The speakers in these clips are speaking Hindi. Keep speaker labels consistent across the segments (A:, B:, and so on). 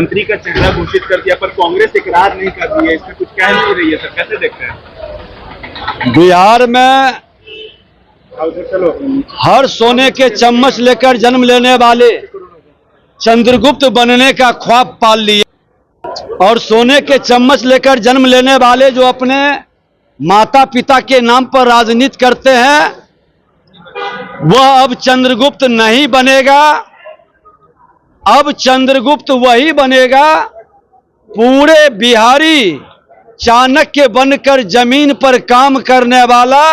A: मुख्यमंत्री का चेहरा घोषित कर दिया, पर कांग्रेस इकरार नहीं कर रही है, इसमें कुछ कह नहीं रही है सर, कैसे देखते हैं?
B: बिहार में हर सोने के चम्मच लेकर जन्म लेने वाले चंद्रगुप्त बनने का ख्वाब पाल लिए और सोने के चम्मच लेकर जन्म लेने वाले जो अपने माता पिता के नाम पर राजनीति करते हैं, वह अब चंद्रगुप्त नहीं बनेगा। अब चंद्रगुप्त वही बनेगा, पूरे बिहारी चाणक्य बनकर जमीन पर काम करने वाला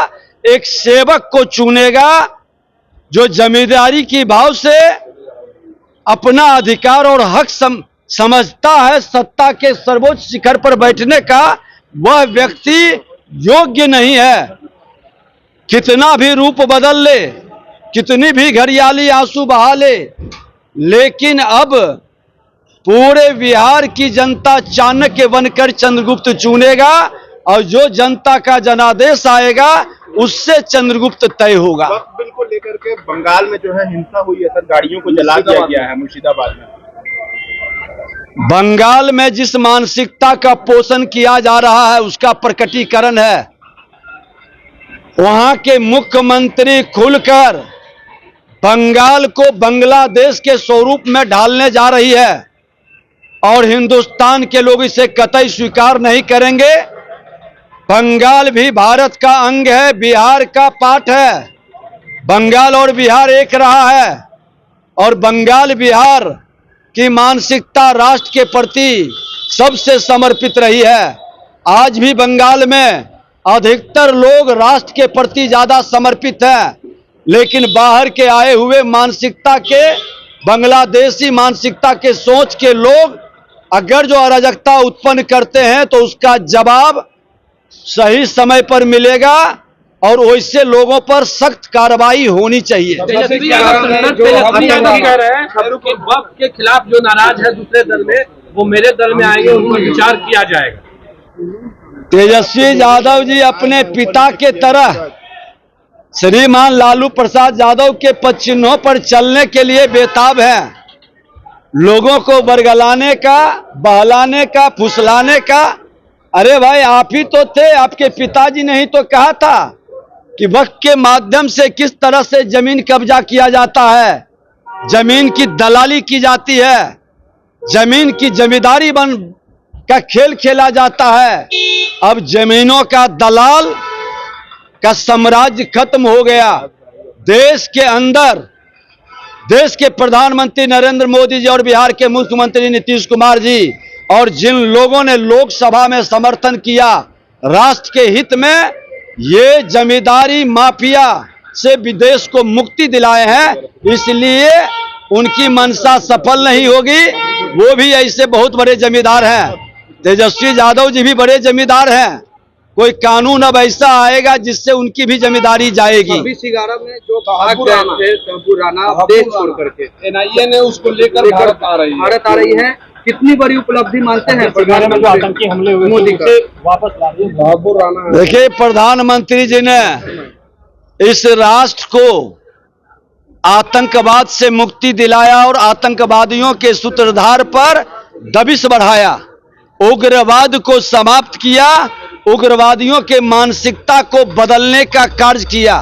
B: एक सेवक को चुनेगा, जो जमींदारी की भाव से अपना अधिकार और हक समझता है। सत्ता के सर्वोच्च शिखर पर बैठने का वह व्यक्ति योग्य नहीं है। कितना भी रूप बदल ले, कितनी भी घड़ियाली आंसू बहा ले, लेकिन अब पूरे बिहार की जनता चाणक्य बनकर चंद्रगुप्त चुनेगा और जो जनता का जनादेश आएगा उससे चंद्रगुप्त तय होगा।
A: बिल को लेकर के बंगाल में जो है हिंसा हुई है सर, गाड़ियों को जला दिया गया है मुर्शिदाबाद में।
B: बंगाल में जिस मानसिकता का पोषण किया जा रहा है उसका प्रकटीकरण है। वहां के मुख्यमंत्री खुलकर बंगाल को बांग्लादेश के स्वरूप में ढालने जा रही है और हिंदुस्तान के लोग इसे कतई स्वीकार नहीं करेंगे। बंगाल भी भारत का अंग है, बिहार का पार्ट है। बंगाल और बिहार एक रहा है और बंगाल बिहार की मानसिकता राष्ट्र के प्रति सबसे समर्पित रही है। आज भी बंगाल में अधिकतर लोग राष्ट्र के प्रति ज्यादा समर्पित हैं, लेकिन बाहर के आए हुए मानसिकता के, बांग्लादेशी मानसिकता के सोच के लोग अगर जो अराजकता उत्पन्न करते हैं तो उसका जवाब सही समय पर मिलेगा और वैसे लोगों पर सख्त कार्रवाई होनी चाहिए।
C: तेजस्वी के खिलाफ जो नाराज है दूसरे दल में, वो मेरे दल में आएंगे, उन पर विचार किया जाएगा।
B: तेजस्वी यादव जी अपने पिता के तरह श्रीमान लालू प्रसाद यादव के पद चिन्हों पर चलने के लिए बेताब हैं। लोगों को बरगलाने का, बहलाने का, फुसलाने का। अरे भाई, आप ही तो थे, आपके पिताजी ने ही तो कहा था कि वक्त के माध्यम से किस तरह से जमीन कब्जा किया जाता है, जमीन की दलाली की जाती है, जमीन की जमींदारी का खेल खेला जाता है। अब जमीनों का दलाल का साम्राज्य खत्म हो गया। देश के अंदर देश के प्रधानमंत्री नरेंद्र मोदी जी और बिहार के मुख्यमंत्री नीतीश कुमार जी और जिन लोगों ने लोकसभा में समर्थन किया राष्ट्र के हित में, ये जमींदारी माफिया से विदेश को मुक्ति दिलाए हैं, इसलिए उनकी मंशा सफल नहीं होगी। वो भी ऐसे बहुत बड़े जमींदार हैं, तेजस्वी यादव जी भी बड़े जमींदार हैं। कोई कानून अब ऐसा आएगा जिससे उनकी भी जमींदारी जाएगी।
C: में जो भाग गए थे बाबू राणा देश छोड़ करके, एनआईए ने उसको लेकर भारत आ रही है। कितनी बड़ी उपलब्धि मानते हैं प्रधानमंत्री? आतंकी हमले हुए मोदी का वापस ला दिए बाबू राणा।
B: देखिए, प्रधानमंत्री जी ने इस राष्ट्र को आतंकवाद से मुक्ति दिलाया और आतंकवादियों के सूत्रधार पर दबिश बढ़ाया, उग्रवाद को समाप्त किया, उग्रवादियों के मानसिकता को बदलने का कार्य किया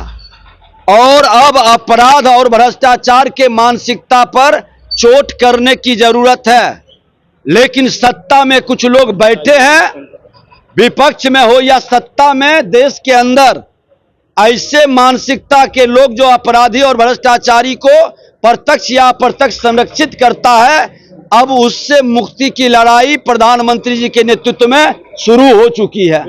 B: और अब अपराध और भ्रष्टाचार के मानसिकता पर चोट करने की जरूरत है। लेकिन सत्ता में कुछ लोग बैठे हैं, विपक्ष में हो या सत्ता में, देश के अंदर ऐसे मानसिकता के लोग जो अपराधी और भ्रष्टाचारी को प्रत्यक्ष या अप्रत्यक्ष संरक्षित करता है। अब उससे मुक्ति की लड़ाई प्रधानमंत्री जी के नेतृत्व में शुरू हो चुकी है।